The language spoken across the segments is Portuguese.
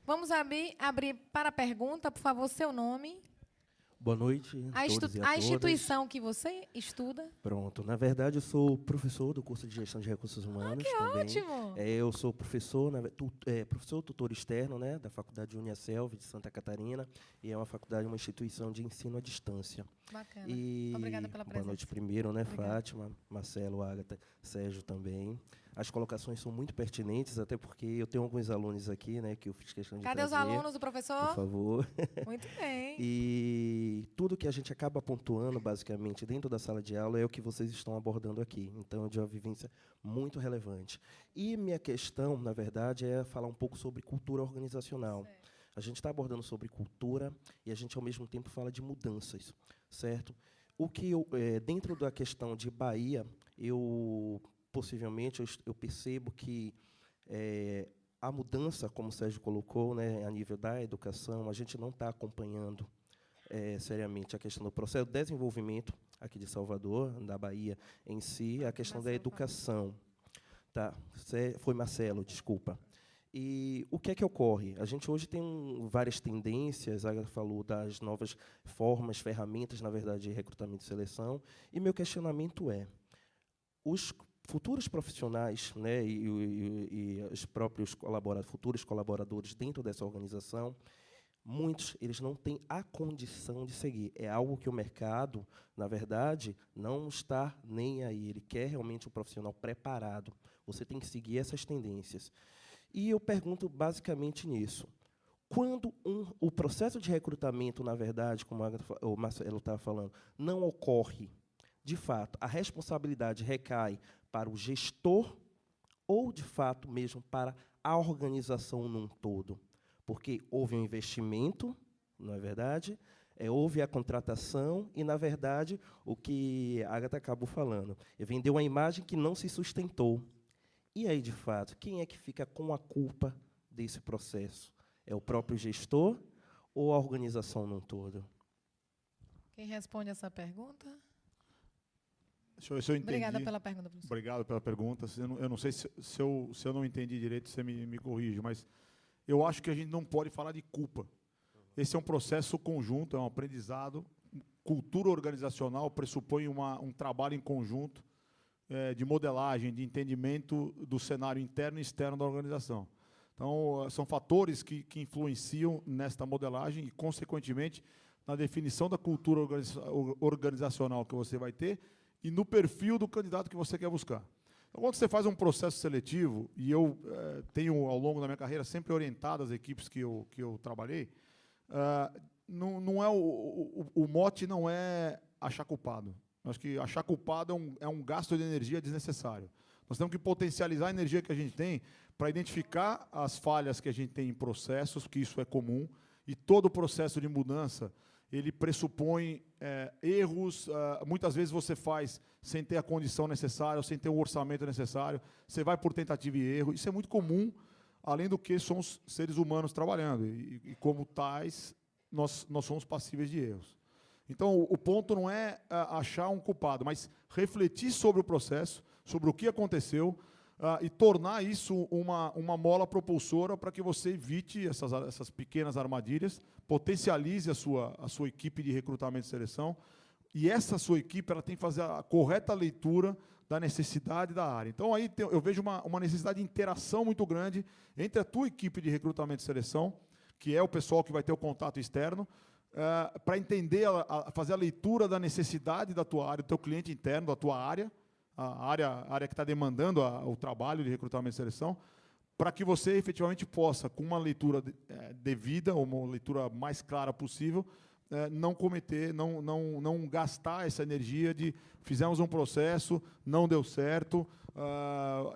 Vamos abrir para a pergunta, por favor, seu nome. Boa noite a todos e a A todas. instituição que você estuda. Pronto. Na verdade, eu sou professor do curso de Gestão de Recursos Humanos também. Ótimo! Eu sou professor, professor tutor externo, né, da Faculdade Uniaselv de Santa Catarina, e é uma faculdade, uma instituição de ensino à distância. Bacana. E Obrigada pela presença. boa noite primeiro, né, Obrigada. Fátima, Marcelo, Ágata, Sérgio também. As colocações são muito pertinentes, até porque eu tenho alguns alunos aqui, né, que eu fiz questão de Cadê os trazer, alunos do professor? por favor. Muito bem. E tudo que a gente acaba pontuando, basicamente, dentro da sala de aula é o que vocês estão abordando aqui. Então, é de uma vivência muito relevante. E minha questão, na verdade, é falar um pouco sobre cultura organizacional. Certo. A gente está abordando sobre cultura e a gente, ao mesmo tempo, fala de mudanças, certo? O que dentro da questão de Bahia, possivelmente, eu percebo que a mudança, como o Sérgio colocou, né, a nível da educação, a gente não está acompanhando seriamente a questão do processo de desenvolvimento aqui de Salvador, da Bahia em si, a questão da educação. Tá? Foi Marcelo, desculpa. E o que é que ocorre? A gente hoje tem várias tendências, a Agatha falou das novas formas, ferramentas, na verdade, de recrutamento e seleção, e meu questionamento é, os futuros profissionais, né, e os próprios futuros colaboradores dentro dessa organização, muitos eles não têm a condição de seguir. É algo que o mercado, na verdade, não está nem aí. Ele quer realmente um profissional preparado. Você tem que seguir essas tendências. E eu pergunto basicamente nisso. Quando o processo de recrutamento, na verdade, como o Marcelo estava falando, não ocorre, de fato, a responsabilidade recai para o gestor ou, de fato, mesmo para a organização num todo? Porque houve um investimento, não é verdade? Houve a contratação e, na verdade, o que a Agatha acabou falando, vendeu uma imagem que não se sustentou. E aí, de fato, quem é que fica com a culpa desse processo? É o próprio gestor ou a organização num todo? Quem responde essa pergunta? Se eu entendi. Obrigada pela pergunta, professor. Obrigado pela pergunta. Eu não sei se eu não entendi direito, você me corrige, mas eu acho que a gente não pode falar de culpa. Esse é um processo conjunto, é um aprendizado. Cultura organizacional pressupõe um trabalho em conjunto de modelagem, de entendimento do cenário interno e externo da organização. Então, são fatores que influenciam nesta modelagem e, consequentemente, na definição da cultura organizacional que você vai ter e no perfil do candidato que você quer buscar. Então, quando você faz um processo seletivo, e eu tenho, ao longo da minha carreira, sempre orientado as equipes que eu trabalhei, não é o mote não é achar culpado. Acho que achar culpado é um gasto de energia desnecessário. Nós temos que potencializar a energia que a gente tem para identificar as falhas que a gente tem em processos, que isso é comum, e todo o processo de mudança, ele pressupõe erros, muitas vezes você faz sem ter a condição necessária, ou sem ter o orçamento necessário, você vai por tentativa e erro, isso é muito comum, além do que somos seres humanos trabalhando, e como tais, nós somos passíveis de erros. Então, o ponto não é achar um culpado, mas refletir sobre o processo, sobre o que aconteceu, e tornar isso uma mola propulsora para que você evite essas pequenas armadilhas, potencialize a sua equipe de recrutamento e seleção, e essa sua equipe ela tem que fazer a correta leitura da necessidade da área. Então, aí eu vejo uma necessidade de interação muito grande entre a tua equipe de recrutamento e seleção, que é o pessoal que vai ter o contato externo, para entender, fazer a leitura da necessidade da tua área, do teu cliente interno, da tua área, a área que está demandando o trabalho de recrutamento e seleção, para que você efetivamente possa, com uma leitura devida, ou uma leitura mais clara possível, não cometer, não gastar essa energia de fizemos um processo, não deu certo,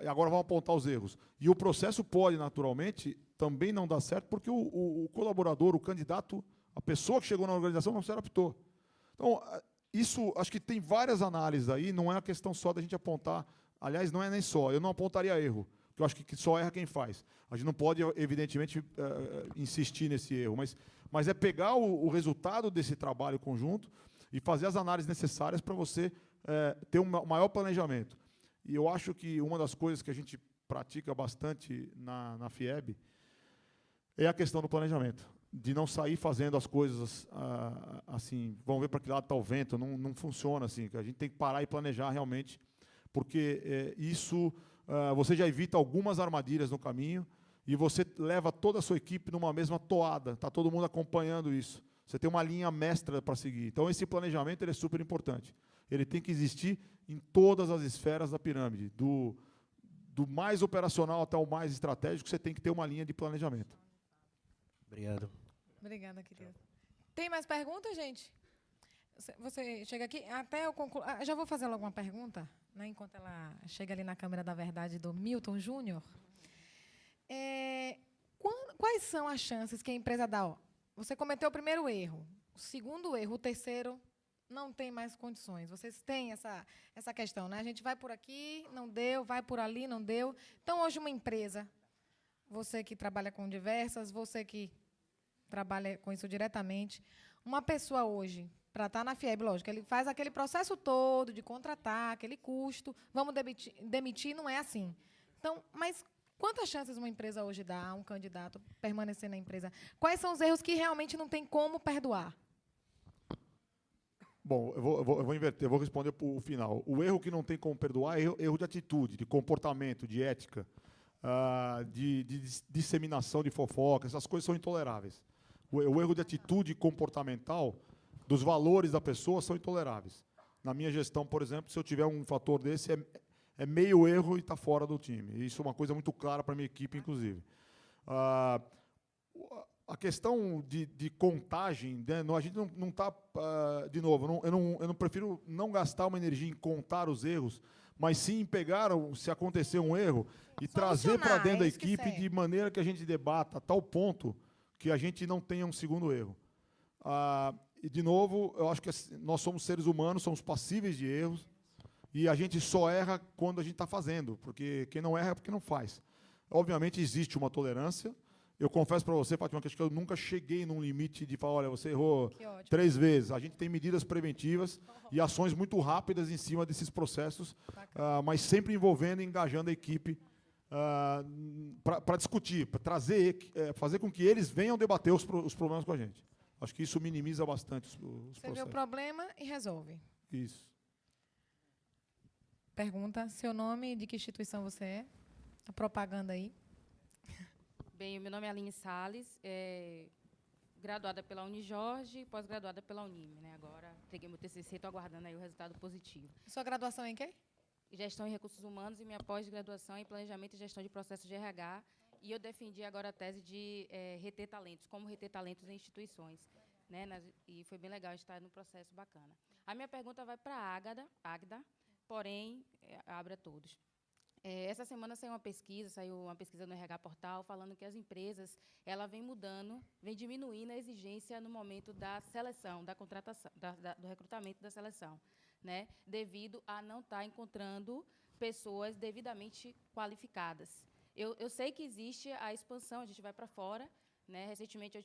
agora vamos apontar os erros. E o processo pode, naturalmente, também não dar certo, porque o colaborador, o candidato, a pessoa que chegou na organização não se adaptou. Então, isso, acho que tem várias análises aí, não é uma questão só da gente apontar, aliás, não é nem só, eu não apontaria erro, porque eu acho que só erra quem faz. A gente não pode, evidentemente, insistir nesse erro, mas é pegar o resultado desse trabalho conjunto e fazer as análises necessárias para você ter um maior planejamento. E eu acho que uma das coisas que a gente pratica bastante na FIEB é a questão do planejamento, de não sair fazendo as coisas assim, vamos ver para que lado está o vento, não funciona assim, a gente tem que parar e planejar realmente, porque isso, você já evita algumas armadilhas no caminho, e você leva toda a sua equipe numa mesma toada, está todo mundo acompanhando isso. Você tem uma linha mestra para seguir. Então, esse planejamento ele é super importante. Ele tem que existir em todas as esferas da pirâmide, do mais operacional até o mais estratégico, você tem que ter uma linha de planejamento. Obrigado. Obrigada, querida. Tem mais perguntas, gente? Você chega aqui, até eu concluo. Já vou fazer logo uma pergunta, né, enquanto ela chega ali na câmera da verdade do Milton Júnior. Quais são as chances que a empresa dá? Ó, você cometeu o primeiro erro, o segundo erro, o terceiro não tem mais condições. Vocês têm essa questão, né? A gente vai por aqui, não deu, vai por ali, não deu. Então, hoje, uma empresa, você que trabalha com diversas, você que trabalha com isso diretamente, uma pessoa hoje, para estar na FIEB, lógico, ele faz aquele processo todo de contratar, aquele custo, vamos demitir, não é assim. Então, mas quantas chances uma empresa hoje dá a um candidato permanecer na empresa? Quais são os erros que realmente não tem como perdoar? Bom, eu vou inverter, eu vou responder para o final. O erro que não tem como perdoar é erro de atitude, de comportamento, de ética, de disseminação de fofoca, essas coisas são intoleráveis. O erro de atitude comportamental, dos valores da pessoa, são intoleráveis. Na minha gestão, por exemplo, se eu tiver um fator desse, é meio erro e está fora do time. Isso é uma coisa muito clara para a minha equipe, inclusive. A questão de contagem, né, a gente não está, de novo, eu não prefiro não gastar uma energia em contar os erros, mas sim em pegar, se acontecer um erro, e trazer para dentro da equipe de maneira que a gente debata a tal ponto que a gente não tenha um segundo erro. E, de novo, eu acho que nós somos seres humanos, somos passíveis de erros, e a gente só erra quando a gente está fazendo, porque quem não erra é porque não faz. Obviamente, existe uma tolerância. Eu confesso para você, Fátima, que eu nunca cheguei num limite de falar, olha, você errou 3 vezes. A gente tem medidas preventivas e ações muito rápidas em cima desses processos, mas sempre envolvendo e engajando a equipe para discutir, para fazer com que eles venham debater os problemas com a gente. Acho que isso minimiza bastante os processos. Você vê o problema e resolve. Isso. Pergunta seu nome e de que instituição você é. A propaganda aí. Bem, meu nome é Aline Salles, graduada pela Unijorge, pós-graduada pela Unime, né? Agora entreguei meu TCC, estou aguardando aí o resultado positivo. Sua graduação em quê? Gestão em Recursos Humanos e minha pós-graduação em Planejamento e Gestão de Processos de RH. E eu defendi agora a tese de reter talentos, como reter talentos em instituições. Né? E foi bem legal estar no processo bacana. A minha pergunta vai para a Águeda, porém, abre a todos. Essa semana saiu uma pesquisa no RH Portal, falando que as empresas vêm mudando, vêm diminuindo a exigência no momento da seleção, da contratação, do recrutamento da seleção, né? Devido a não estar encontrando pessoas devidamente qualificadas. Eu sei que existe a expansão, a gente vai para fora, né? Recentemente,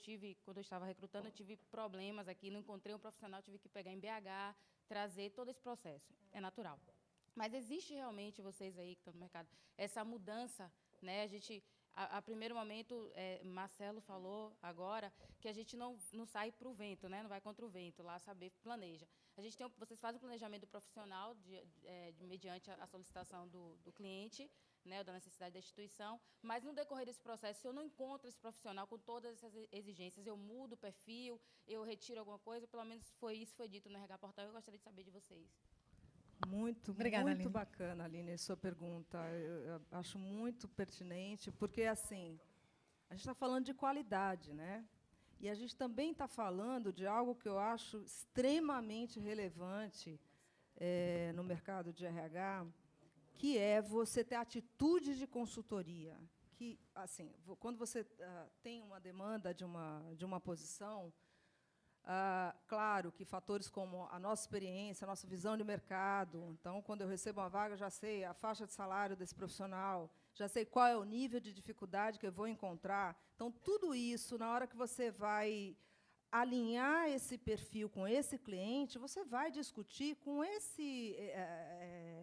quando eu estava recrutando, eu tive problemas aqui, não encontrei um profissional, tive que pegar em BH, trazer todo esse processo. É natural. Mas existe realmente, vocês aí que estão no mercado, essa mudança, né? A primeiro momento, Marcelo falou agora que a gente não sai para o vento, né? Não vai contra o vento, lá planeja. Vocês fazem o planejamento profissional mediante a solicitação do cliente, né, da necessidade da instituição, mas no decorrer desse processo, se eu não encontro esse profissional com todas essas exigências, eu mudo o perfil, eu retiro alguma coisa, pelo menos foi dito no RH Portal, eu gostaria de saber de vocês. Obrigada, muito Aline. bacana, Aline, sua pergunta. Eu acho muito pertinente, porque, assim, a gente está falando de qualidade, né? E a gente também está falando de algo que eu acho extremamente relevante no mercado de RH, que é você ter atitude de consultoria. Que, assim, quando você tem uma demanda de uma posição, claro que fatores como a nossa experiência, a nossa visão de mercado, então, quando eu recebo uma vaga, já sei a faixa de salário desse profissional, já sei qual é o nível de dificuldade que eu vou encontrar. Então, tudo isso, na hora que você vai alinhar esse perfil com esse cliente, você vai discutir com esse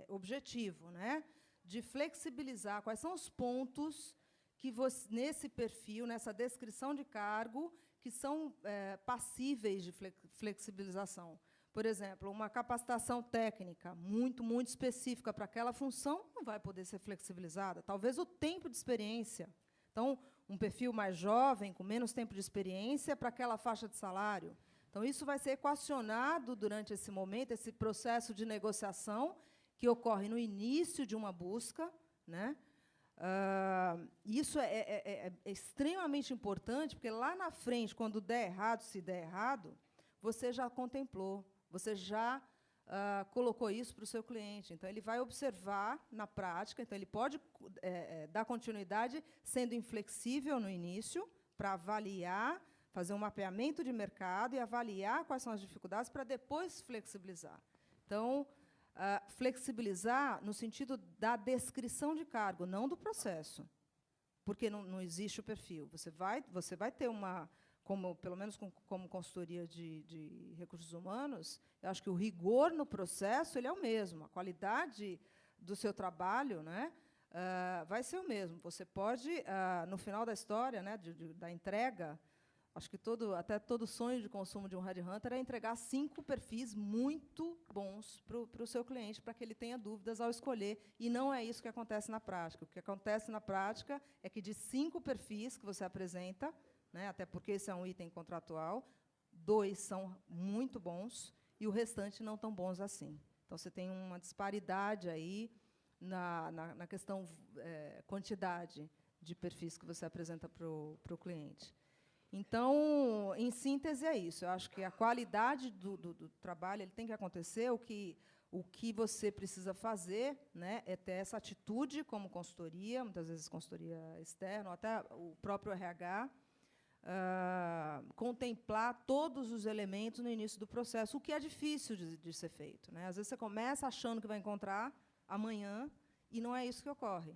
objetivo, né, de flexibilizar quais são os pontos que você, nesse perfil, nessa descrição de cargo, que são passíveis de flexibilização. Por exemplo, uma capacitação técnica muito específica para aquela função não vai poder ser flexibilizada. Talvez o tempo de experiência. Então, um perfil mais jovem, com menos tempo de experiência, para aquela faixa de salário. Então, isso vai ser equacionado durante esse momento, esse processo de negociação que ocorre no início de uma busca, né? Isso é extremamente importante, porque lá na frente, quando der errado, se der errado, você já contemplou, você já colocou isso para o seu cliente. Então, ele vai observar na prática, então, ele pode dar continuidade sendo inflexível no início, para avaliar, fazer um mapeamento de mercado e avaliar quais são as dificuldades para depois flexibilizar. Então, flexibilizar no sentido da descrição de cargo, não do processo, porque não existe o perfil. Você vai ter uma, pelo menos como consultoria de recursos humanos, eu acho que o rigor no processo ele é o mesmo, a qualidade do seu trabalho, né, vai ser o mesmo. Você pode, no final da história, né, da entrega, acho que até todo sonho de consumo de um headhunter é entregar 5 perfis muito bons para o seu cliente, para que ele tenha dúvidas ao escolher. E não é isso que acontece na prática. O que acontece na prática é que, de 5 perfis que você apresenta, né, até porque esse é um item contratual, 2 são muito bons e o restante não tão bons assim. Então, você tem uma disparidade aí na questão quantidade de perfis que você apresenta para o cliente. Então, em síntese, é isso. Eu acho que a qualidade do trabalho ele tem que acontecer. O que você precisa fazer, né, é ter essa atitude como consultoria, muitas vezes consultoria externa, ou até o próprio RH, contemplar todos os elementos no início do processo, o que é difícil de ser feito, né? Às vezes, você começa achando que vai encontrar amanhã, e não é isso que ocorre.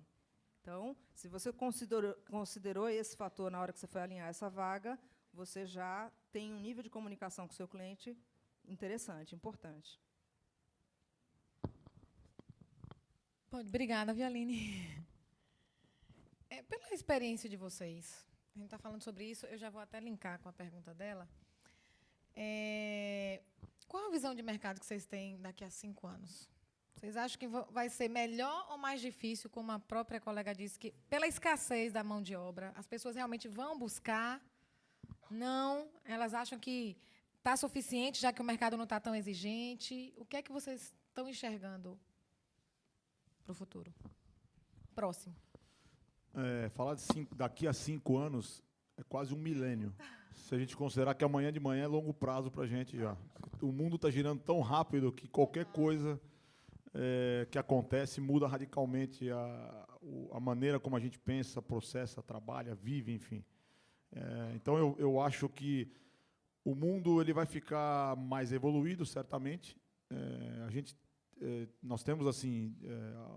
Então, se você considerou esse fator na hora que você foi alinhar essa vaga, você já tem um nível de comunicação com o seu cliente interessante, importante. Obrigada, Vialine. Pela experiência de vocês, a gente está falando sobre isso, eu já vou até linkar com a pergunta dela. Qual a visão de mercado que vocês têm daqui a 5 anos? Vocês acham que vai ser melhor ou mais difícil, como a própria colega disse, que pela escassez da mão de obra, as pessoas realmente vão buscar? Não? Elas acham que está suficiente, já que o mercado não está tão exigente? O que é que vocês estão enxergando para o futuro? Próximo. Falar daqui a 5 anos é quase um milênio. Se a gente considerar que amanhã de manhã é longo prazo para a gente já. O mundo está girando tão rápido que qualquer coisa que acontece muda radicalmente a maneira como a gente pensa, processa, trabalha, vive, enfim. Então, eu acho que o mundo ele vai ficar mais evoluído, certamente. Nós temos assim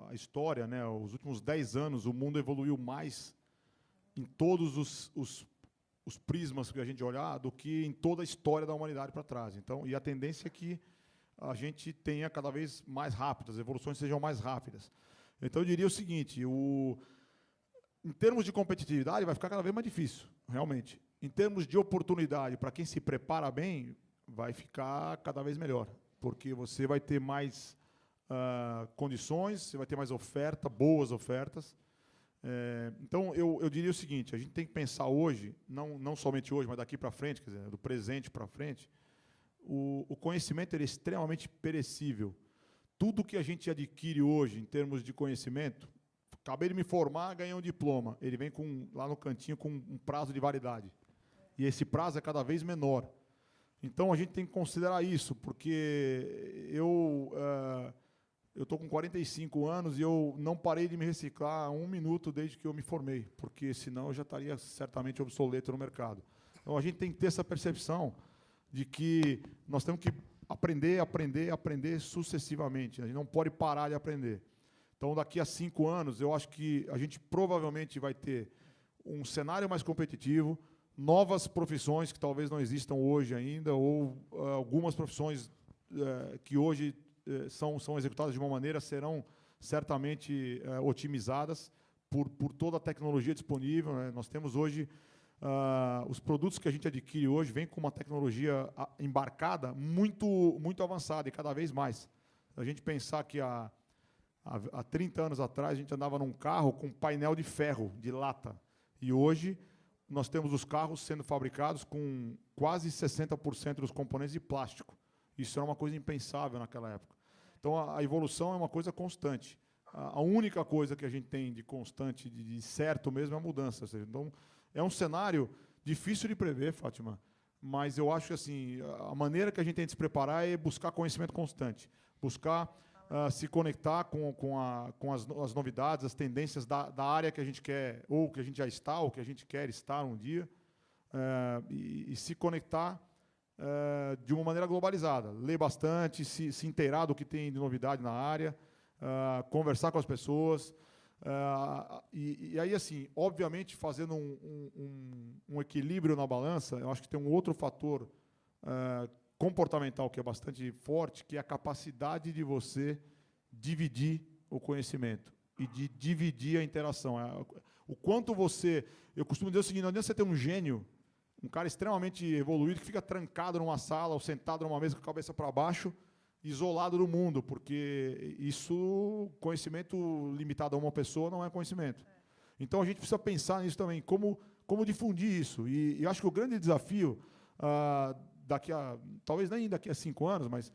a história, né? Os últimos 10 anos, o mundo evoluiu mais em todos os prismas que a gente olhar do que em toda a história da humanidade para trás. Então, e a tendência é que a gente tenha cada vez mais rápidas, as evoluções sejam mais rápidas. Então, eu diria o seguinte, em termos de competitividade, vai ficar cada vez mais difícil, realmente. Em termos de oportunidade, para quem se prepara bem, vai ficar cada vez melhor, porque você vai ter mais condições, você vai ter mais oferta, boas ofertas. Então, eu diria o seguinte, a gente tem que pensar hoje, não somente hoje, mas daqui para frente, quer dizer, do presente para frente, o conhecimento é extremamente perecível. Tudo que a gente adquire hoje, em termos de conhecimento, acabei de me formar, ganhei um diploma. Ele vem lá no cantinho com um prazo de validade. E esse prazo é cada vez menor. Então, a gente tem que considerar isso, porque eu estou com 45 anos e eu não parei de me reciclar 1 minuto desde que eu me formei, porque senão eu já estaria certamente obsoleto no mercado. Então, a gente tem que ter essa percepção de que nós temos que aprender sucessivamente. A gente não pode parar de aprender. Então, daqui a 5 anos, eu acho que a gente provavelmente vai ter um cenário mais competitivo, novas profissões que talvez não existam hoje ainda, ou algumas profissões que hoje são executadas de uma maneira serão certamente otimizadas por toda a tecnologia disponível, né? Nós temos hoje, os produtos que a gente adquire hoje vêm com uma tecnologia embarcada muito avançada e cada vez mais. Se a gente pensar que há 30 anos atrás, a gente andava num carro com painel de ferro, de lata. E hoje, nós temos os carros sendo fabricados com quase 60% dos componentes de plástico. Isso era uma coisa impensável naquela época. Então, a evolução é uma coisa constante. A única coisa que a gente tem de constante, de certo mesmo, é a mudança. Ou seja, então, é um cenário difícil de prever, Fátima, mas eu acho que assim, a maneira que a gente tem de se preparar é buscar conhecimento constante, buscar se conectar com as novidades, as tendências da área que a gente quer, ou que a gente já está, ou que a gente quer estar um dia, e se conectar de uma maneira globalizada. Ler bastante, se inteirar do que tem de novidade na área, conversar com as pessoas, e aí, assim, obviamente, fazendo um equilíbrio na balança, eu acho que tem um outro fator comportamental que é bastante forte, que é a capacidade de você dividir o conhecimento e de dividir a interação. O quanto você... Eu costumo dizer o seguinte, não adianta você ter um gênio, um cara extremamente evoluído, que fica trancado numa sala ou sentado numa mesa com a cabeça para baixo, isolado do mundo, porque isso, conhecimento limitado a uma pessoa, não é conhecimento. Então, a gente precisa pensar nisso também, como difundir isso. E acho que o grande desafio, talvez nem daqui a 5 anos, mas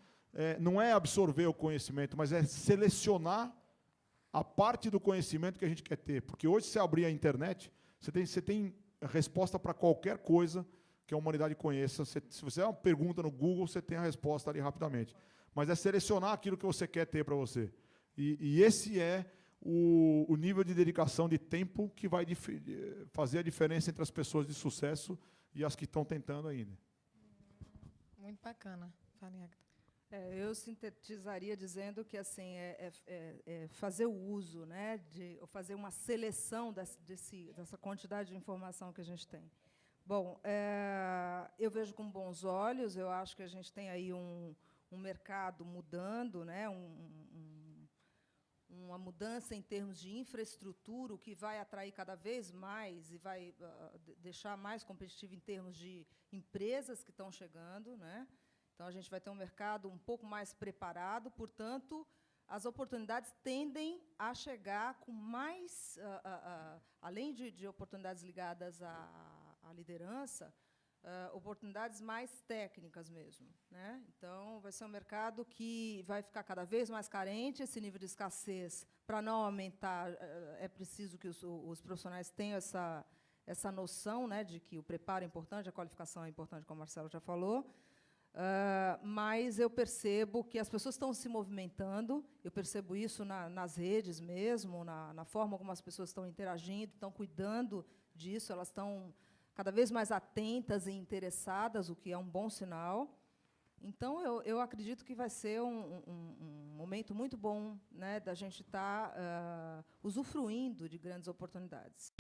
não é absorver o conhecimento, mas é selecionar a parte do conhecimento que a gente quer ter. Porque hoje, se abrir a internet, você tem resposta para qualquer coisa que a humanidade conheça. Se você fizer uma pergunta no Google, você tem a resposta ali rapidamente. Mas é selecionar aquilo que você quer ter para você. E esse é o nível de dedicação de tempo que vai fazer a diferença entre as pessoas de sucesso e as que estão tentando ainda. Muito bacana. Fala, Agatha. Eu sintetizaria dizendo que assim fazer o uso, né, ou fazer uma seleção dessa quantidade de informação que a gente tem. Bom, eu vejo com bons olhos. Eu acho que a gente tem aí um mercado mudando, né, uma mudança em termos de infraestrutura, o que vai atrair cada vez mais e vai deixar mais competitivo em termos de empresas que estão chegando, né? Então, a gente vai ter um mercado um pouco mais preparado, portanto, as oportunidades tendem a chegar com mais, além de oportunidades ligadas à liderança, oportunidades mais técnicas mesmo, né? Então, vai ser um mercado que vai ficar cada vez mais carente. Esse nível de escassez, para não aumentar, é preciso que os profissionais tenham essa noção, né, de que o preparo é importante, a qualificação é importante, como o Marcelo já falou. Mas eu percebo que as pessoas estão se movimentando, eu percebo isso nas redes mesmo, na forma como as pessoas estão interagindo, estão cuidando disso, elas estão cada vez mais atentas e interessadas, o que é um bom sinal. Então, eu acredito que vai ser um momento muito bom, né, da gente estar usufruindo de grandes oportunidades.